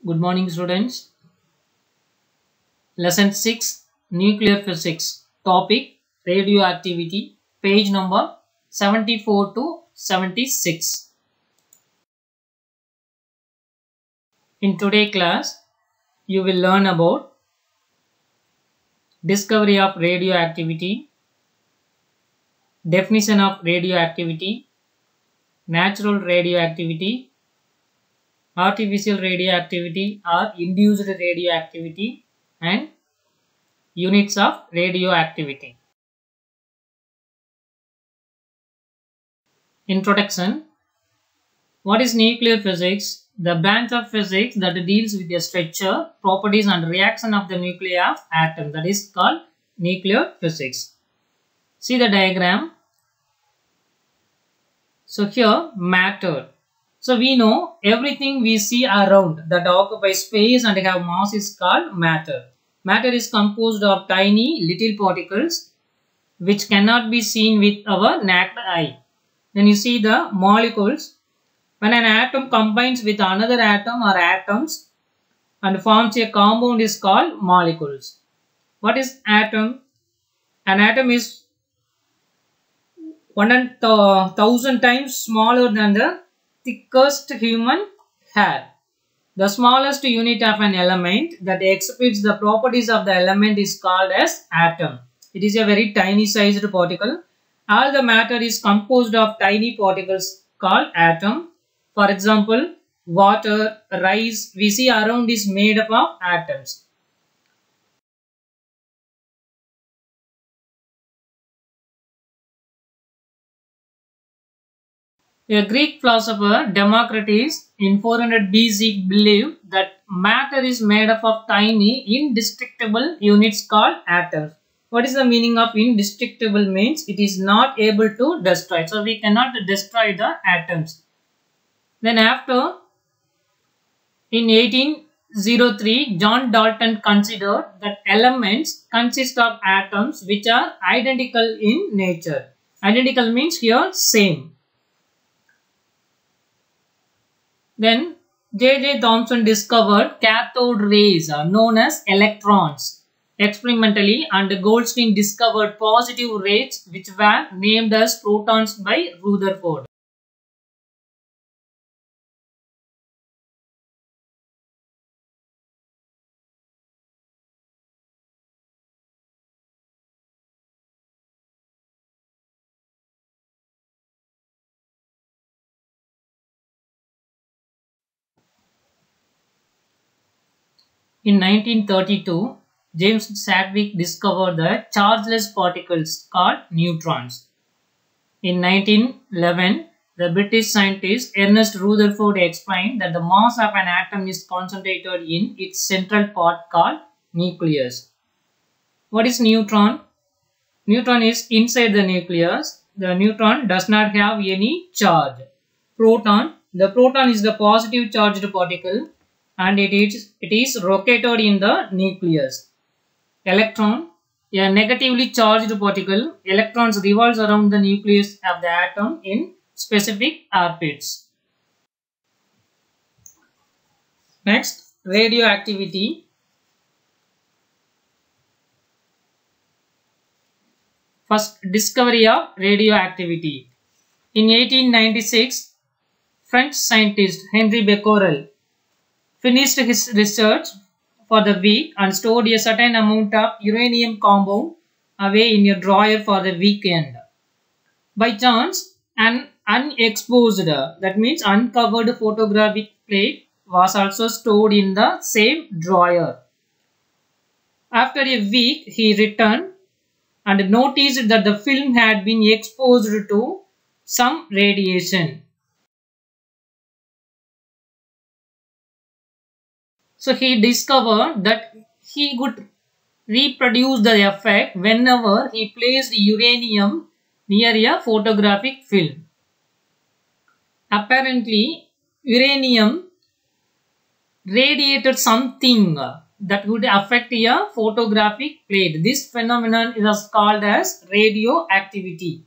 Good morning, students. Lesson 6 Nuclear Physics. Topic Radioactivity. Page number 74 to 76. In today's class, you will learn about discovery of radioactivity, definition of radioactivity, natural radioactivity, artificial radioactivity or induced radioactivity, and units of radioactivity. Introduction. What is nuclear physics? The branch of physics that deals with the structure, properties and reaction of the nuclei of atom, that is called nuclear physics. See the diagram. So here matter. So we know everything we see around that occupies space and have mass is called matter. Matter is composed of tiny little particles which cannot be seen with our naked eye. Then you see the molecules. When an atom combines with another atom or atoms and forms a compound is called molecules. What is atom? An atom is 1,000 times smaller than the thickest human hair. The smallest unit of an element that exhibits the properties of the element is called as atom. It is a very tiny sized particle. All the matter is composed of tiny particles called atom. For example, water, rice we see around is made up of atoms. A Greek philosopher, Democritus, in 400 BC believed that matter is made up of tiny, indestructible units called atoms. What is the meaning of indestructible? Means it is not able to destroy. So we cannot destroy the atoms. Then after, in 1803, John Dalton considered that elements consist of atoms which are identical in nature. Identical means here same. Then J.J. Thomson discovered cathode rays known as electrons experimentally, and Goldstein discovered positive rays which were named as protons by Rutherford. In 1932, James Chadwick discovered the chargeless particles called neutrons. In 1911, the British scientist Ernest Rutherford explained that the mass of an atom is concentrated in its central part called nucleus. What is neutron? Neutron is inside the nucleus. The neutron does not have any charge. Proton. The proton is the positive charged particle and it is located in the nucleus. Electron, a negatively charged particle. Electrons revolves around the nucleus of the atom in specific orbits. Next, radioactivity. First, discovery of radioactivity. In 1896, French scientist Henri Becquerel finished his research for the week and stored a certain amount of uranium compound away in a drawer for the weekend. By chance, an unexposed, that means uncovered photographic plate was also stored in the same drawer. After a week, he returned and noticed that the film had been exposed to some radiation. So he discovered that he could reproduce the effect whenever he placed uranium near a photographic film. Apparently, uranium radiated something that would affect a photographic plate. This phenomenon is called as radioactivity.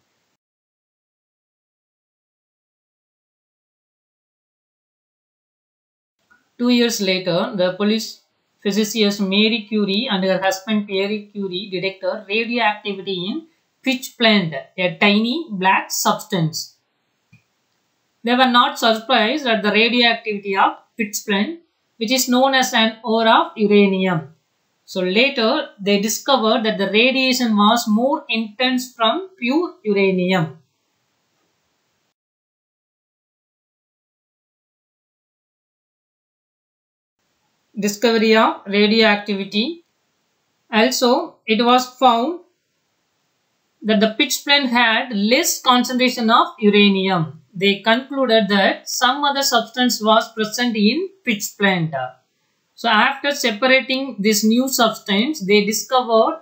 2 years later, the Polish physicist Marie Curie and her husband Pierre Curie detected radioactivity in pitchblende, a tiny black substance. They were not surprised at the radioactivity of pitchblende, which is known as an ore of uranium. So later, they discovered that the radiation was more intense from pure uranium. Discovery of radioactivity. Also, it was found that the pitchblende had less concentration of uranium. They concluded that some other substance was present in pitchblende. So after separating this new substance, they discovered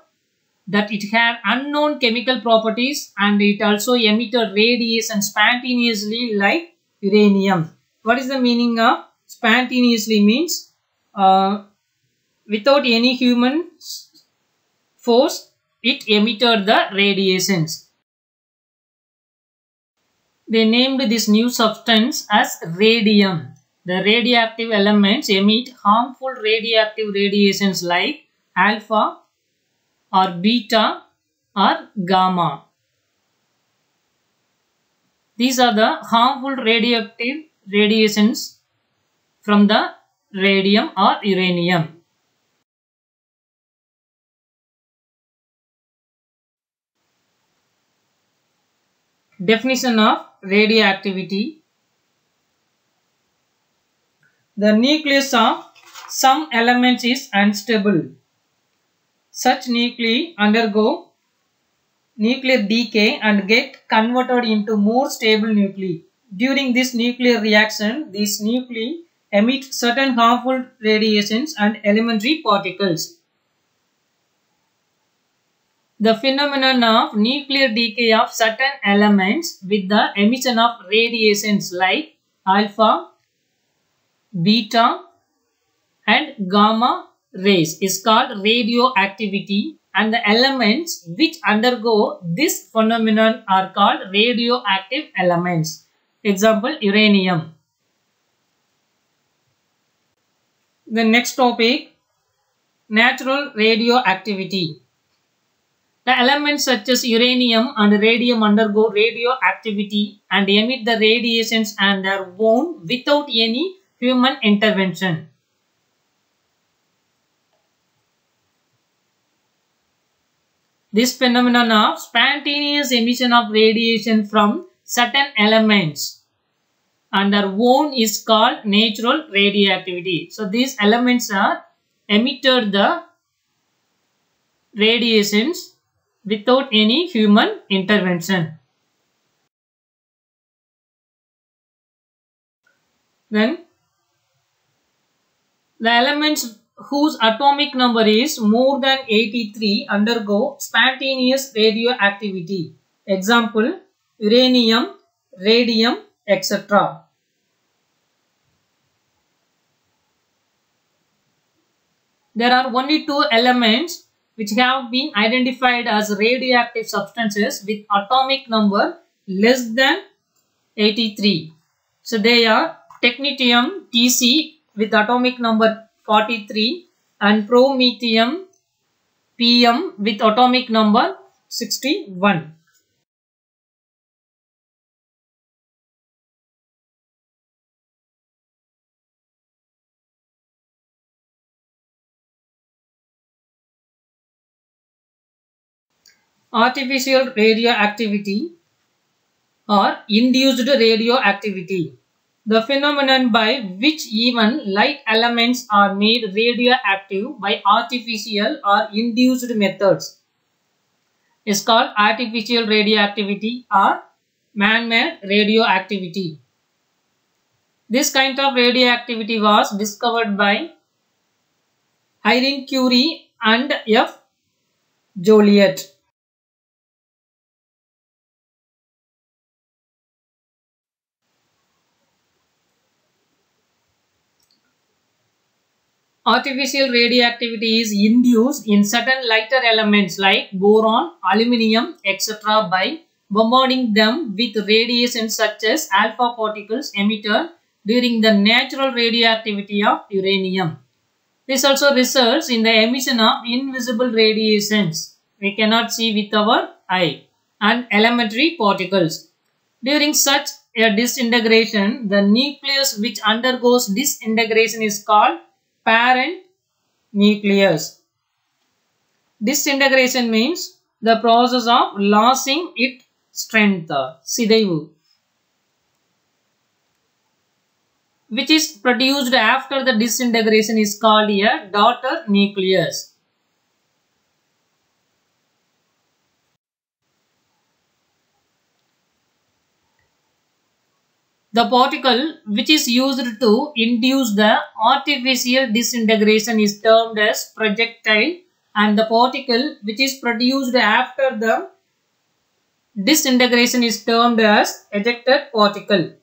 that it had unknown chemical properties and it also emitted radiation spontaneously like uranium. What is the meaning of spontaneously? Means without any human force, it emitted the radiations. They named this new substance as radium. The radioactive elements emit harmful radioactive radiations like alpha or beta or gamma. These are the harmful radioactive radiations from the radium or uranium. Definition of radioactivity. The nucleus of some elements is unstable. Such nuclei undergo nuclear decay and get converted into more stable nuclei. During this nuclear reaction, these nuclei emit certain harmful radiations and elementary particles. The phenomenon of nuclear decay of certain elements with the emission of radiations like alpha, beta and gamma rays is called radioactivity, and the elements which undergo this phenomenon are called radioactive elements. Example, uranium. The next topic, natural radioactivity. The elements such as uranium and radium undergo radioactivity and emit the radiations on their own without any human intervention. This phenomenon of spontaneous emission of radiation from certain elements on their own is called natural radioactivity. So these elements are emitted the radiations without any human intervention. Then the elements whose atomic number is more than 83 undergo spontaneous radioactivity. Example, uranium, radium, etc. There are only two elements which have been identified as radioactive substances with atomic number less than 83. So they are technetium Tc with atomic number 43 and promethium Pm with atomic number 61. Artificial radioactivity or induced radioactivity. The phenomenon by which even light elements are made radioactive by artificial or induced methods is called artificial radioactivity or man-made radioactivity. This kind of radioactivity was discovered by Irene Curie and F. Joliot. Artificial radioactivity is induced in certain lighter elements like boron, aluminium, etc. by bombarding them with radiation such as alpha particles emitted during the natural radioactivity of uranium. This also results in the emission of invisible radiations we cannot see with our eye and elementary particles. During such a disintegration, the nucleus which undergoes disintegration is called parent nucleus. Disintegration means the process of losing its strength, சிதைவு, which is produced after the disintegration is called a daughter nucleus. The particle which is used to induce the artificial disintegration is termed as projectile, and the particle which is produced after the disintegration is termed as ejected particle.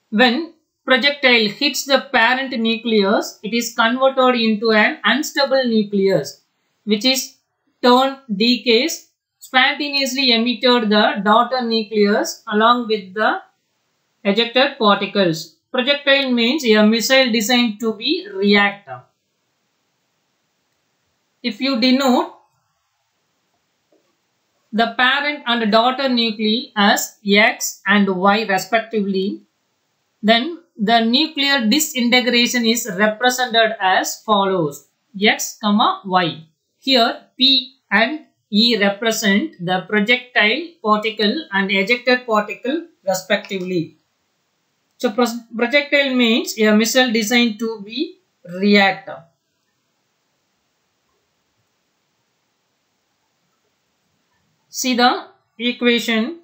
When projectile hits the parent nucleus, it is converted into an unstable nucleus, which is turned decays, spontaneously emitted the daughter nucleus along with the ejected particles. Projectile means a missile designed to be reactor. If you denote the parent and daughter nuclei as X and Y respectively, then the nuclear disintegration is represented as follows: X, Y. Here P and E represent the projectile particle and ejected particle respectively. So projectile means a missile designed to be reactor. See the equation.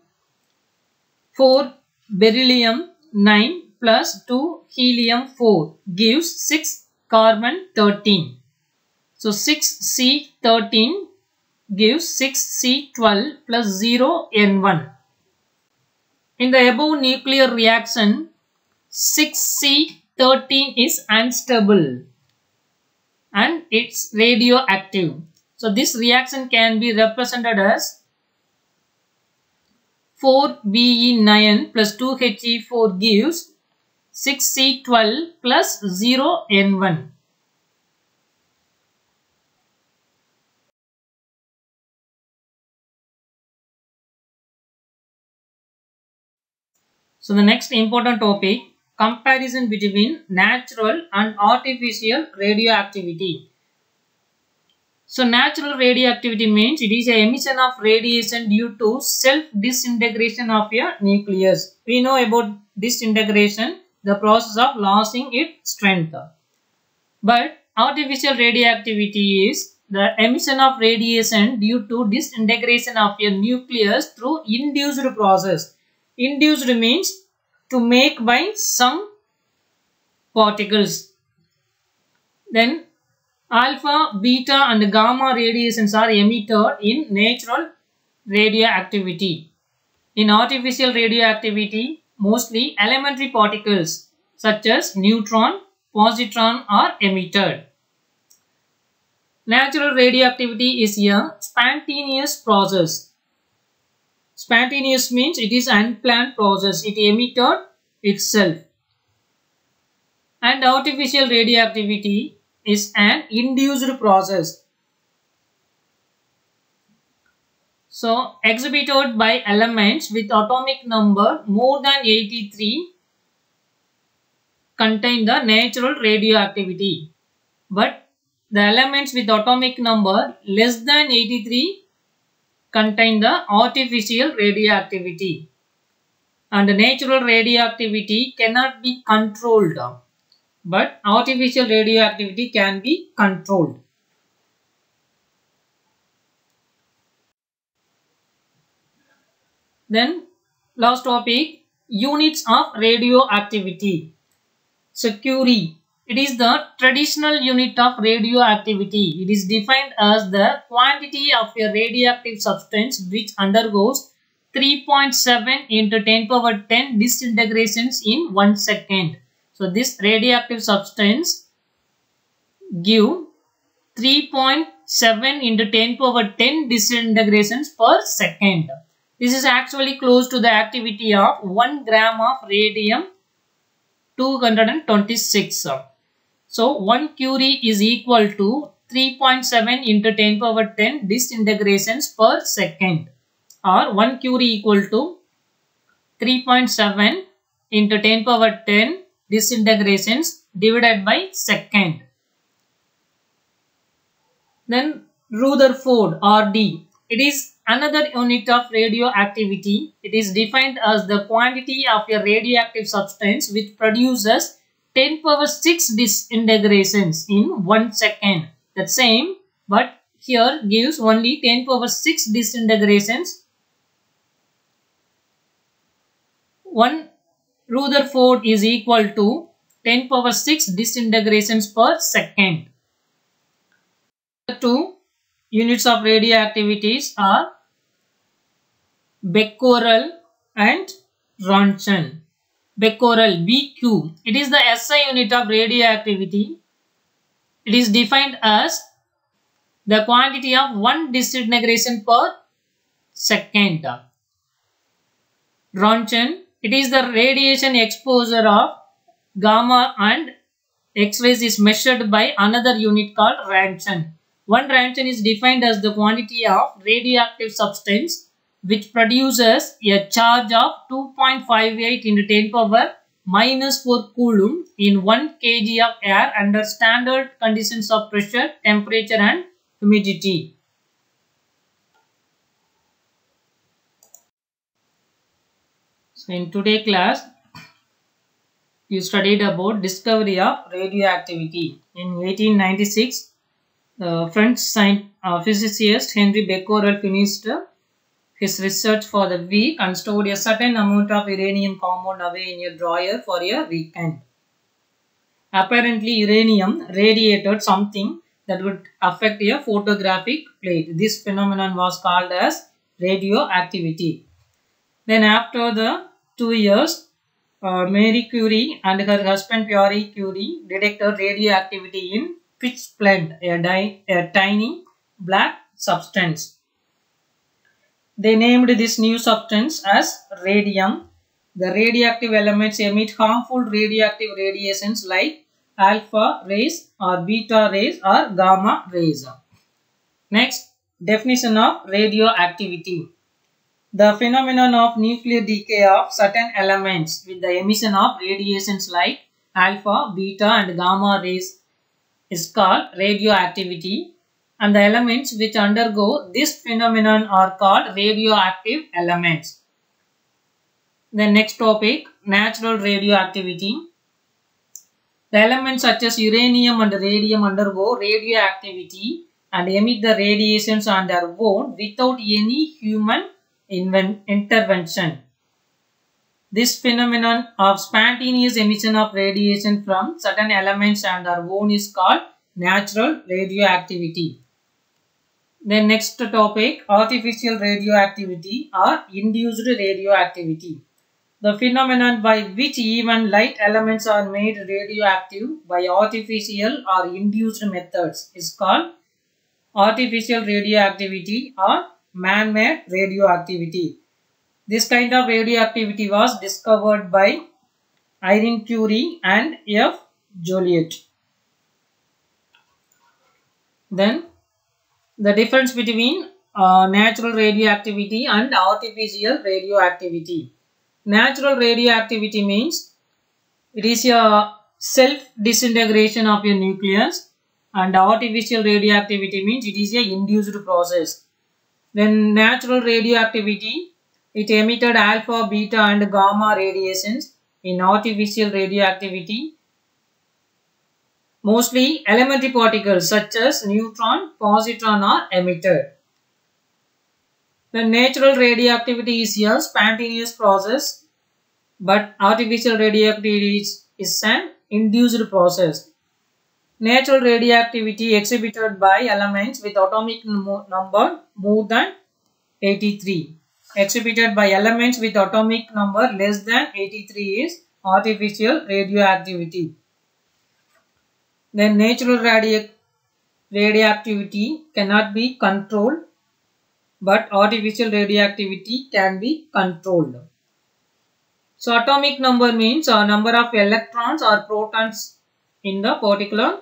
4 beryllium 9 plus 2 helium 4 gives 6 carbon 13. So 6C13 gives 6C12 plus 0 N1. In the above nuclear reaction, 6C13 is unstable and it's radioactive. So this reaction can be represented as 4Be9 plus 2He4 gives 6C12 plus 0 N1. So the next important topic, comparison between natural and artificial radioactivity. So natural radioactivity means it is an emission of radiation due to self-disintegration of a nucleus. We know about disintegration, the process of losing its strength. But artificial radioactivity is the emission of radiation due to disintegration of a nucleus through induced process. Induced means to make by some particles. Then alpha, beta and gamma radiations are emitted in natural radioactivity. In artificial radioactivity, mostly elementary particles such as neutron, positron are emitted. Natural radioactivity is a spontaneous process. Spontaneous means it is an unplanned process. It emitted itself. And artificial radioactivity is an induced process. So exhibited by elements with atomic number more than 83 contain the natural radioactivity. But the elements with atomic number less than 83 contain the artificial radioactivity. And the natural radioactivity cannot be controlled, but artificial radioactivity can be controlled. Then last topic, units of radioactivity. So Curie, it is the traditional unit of radioactivity. It is defined as the quantity of a radioactive substance which undergoes 3.7 into 10 power 10 disintegrations in 1 second. So this radioactive substance give 3.7 into 10 power 10 disintegrations per second. This is actually close to the activity of 1 gram of radium 226. So 1 curie is equal to 3.7 into 10 power 10 disintegrations per second, or 1 curie equal to 3.7 into 10 power 10 disintegrations divided by second. Then Rutherford RD. It is another unit of radioactivity. It is defined as the quantity of a radioactive substance which produces 10 power 6 disintegrations in 1 second. The same, but here gives only 10 power 6 disintegrations. 1 Rutherford is equal to 10 power 6 disintegrations per second. The two units of radioactivities are becquerel and Roentgen. Becquerel, BQ. It is the SI unit of radioactivity. It is defined as the quantity of 1 disintegration per second. Roentgen. It is the radiation exposure of gamma and X-rays is measured by another unit called Roentgen. 1 Roentgen is defined as the quantity of radioactive substance which produces a charge of 2.58 into 10 power minus 4 coulomb in 1 kg of air under standard conditions of pressure, temperature and humidity. So in today's class, you studied about discovery of radioactivity. In 1896, French physicist Henri Becquerel finished his research for the week and stored a certain amount of uranium compound away in a drawer for a weekend. Apparently, uranium radiated something that would affect a photographic plate. This phenomenon was called as radioactivity. Then after the 2 years, Marie Curie and her husband Pierre Curie detected radioactivity in pitch splint, a tiny black substance. They named this new substance as radium. The radioactive elements emit harmful radioactive radiations like alpha rays or beta rays or gamma rays. Next, definition of radioactivity. The phenomenon of nuclear decay of certain elements with the emission of radiations like alpha, beta and gamma rays is called radioactivity, and the elements which undergo this phenomenon are called radioactive elements. The next topic, natural radioactivity. The elements such as uranium and radium undergo radioactivity and emit the radiations on their own without any human intervention. This phenomenon of spontaneous emission of radiation from certain elements and their own is called natural radioactivity. Then next topic, artificial radioactivity or induced radioactivity. The phenomenon by which even light elements are made radioactive by artificial or induced methods is called artificial radioactivity or man-made radioactivity. This kind of radioactivity was discovered by Irene Curie and F. Joliot. Then the difference between natural radioactivity and artificial radioactivity. Natural radioactivity means it is a self-disintegration of a nucleus, and artificial radioactivity means it is a induced process. Then natural radioactivity, it emitted alpha, beta and gamma radiations. In artificial radioactivity, mostly elementary particles such as neutron, positron are emitted. The natural radioactivity is a spontaneous process, but artificial radioactivity is an induced process. Natural radioactivity exhibited by elements with atomic number more than 83. Exhibited by elements with atomic number less than 83 is artificial radioactivity. Then natural radioactivity cannot be controlled, but artificial radioactivity can be controlled. So atomic number means number of electrons or protons in the particular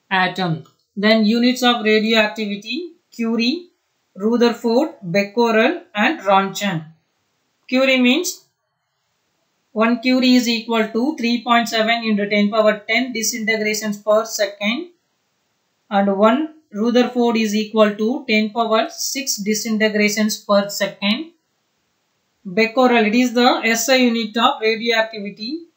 atom. Then units of radioactivity: Curie, Rutherford, Becquerel and Roentgen. Curie means 1 Curie is equal to 3.7 into 10 power 10 disintegrations per second, and 1 Rutherford is equal to 10 power 6 disintegrations per second. Becquerel, it is the SI unit of radioactivity.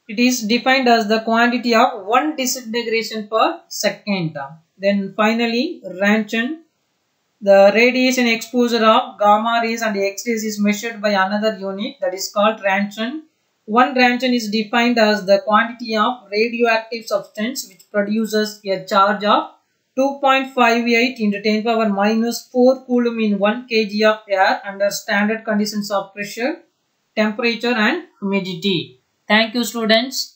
It is defined as the quantity of 1 disintegration per second. Then finally Roentgen, the radiation exposure of gamma rays and X-rays is measured by another unit, that is called Roentgen. 1 Roentgen is defined as the quantity of radioactive substance which produces a charge of 2.58 into 10 power minus 4 coulomb in 1 kg of air under standard conditions of pressure, temperature and humidity. Thank you, students.